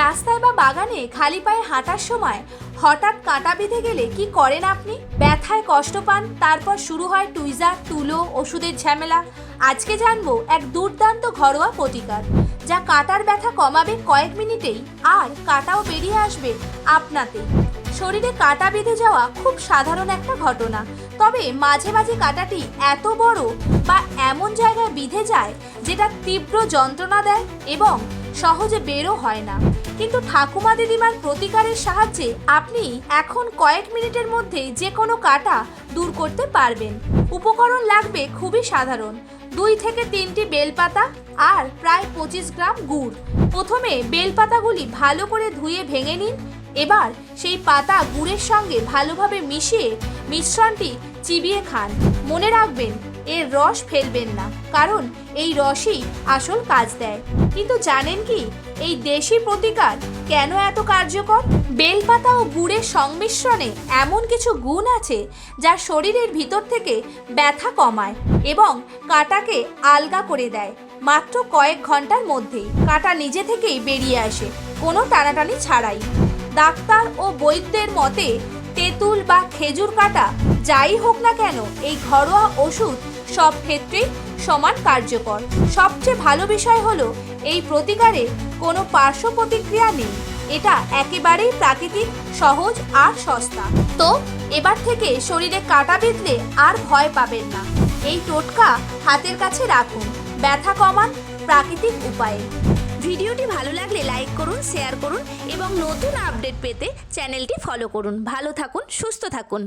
রাস্তায় বা বাগানে খালি পায়ে হাঁটার সময় হঠাৎ কাঁটা বিঁধে গেলে কি করেন আপনি? ব্যথায় কষ্ট পান, তারপর শুরু হয় টুইজার, তুলো, ওষুধের ঝামেলা। আজকে জানবো এক দুর্দান্ত ঘরোয়া প্রতিকার, যা কাঁটার ব্যথা কমাবে কয়েক মিনিটেই, আর কাঁটাও বেরিয়ে আসবে আপনাতেই। শরীরে কাঁটা বেঁধে যাওয়া খুব সাধারণ একটা ঘটনা, তবে মাঝে মাঝে কাঁটাটি এত বড় বা এমন জায়গায় বিঁধে যায় যেটা তীব্র যন্ত্রণা দেয় এবং সহজে বেরো হয় না। কিন্তু ঠাকুমা দিদিমার প্রতিকারের সাহায্যে আপনি এখন কয়েক মিনিটের মধ্যে যে কোনো কাঁটা দূর করতে পারবেন। উপকরণ লাগবে খুবই সাধারণ, 2 থেকে 3টি বেলপাতা আর প্রায় 25 গ্রাম গুড়। প্রথমে বেলপাতাগুলি ভালো করে ধুয়ে ভেঙে নিন। এবার সেই পাতা গুড়ের সঙ্গে ভালোভাবে মিশিয়ে মিশ্রণটি চিবিয়ে খান। মনে রাখবেন, এর রস ফেলবেন না, কারণ এই রসই আসল কাজ দেয়। কিন্তু জানেন কি এই দেশি প্রতিকার কেন এত কার্যকর? বেলপাতা ও গুড়ের সংমিশ্রণে এমন কিছু গুণ আছে যা শরীরের ভিতর থেকে ব্যথা কমায় এবং কাঁটাকে আলগা করে দেয়। মাত্র কয়েক ঘন্টার মধ্যেই কাঁটা নিজে থেকেই বেরিয়ে আসে, কোনো টানাটানি ছাড়াই। ডাক্তার ও বৈদ্যের মতে তেঁতুল বা খেজুর কাঁটা যাই হোক না কেন, এই ঘরোয়া ওষুধ সব ক্ষেত্রেই সমান কার্যকর। সবচেয়ে ভালো বিষয় হলো এই প্রতিকারে কোনো পার্শ্ব প্রতিক্রিয়া নেই। এটা একেবারেই প্রাকৃতিক, সহজ আর সস্তা। তো এবার থেকে শরীরে কাঁটা বিঁধলে আর ভয় পাবেন না। এই টোটকা হাতের কাছে রাখুন, ব্যথা কমান প্রাকৃতিক উপায়ে। ভিডিওটি ভালো লাগলে লাইক করুন, শেয়ার করুন এবং নতুন আপডেট পেতে চ্যানেলটি ফলো করুন। ভালো থাকুন, সুস্থ থাকুন।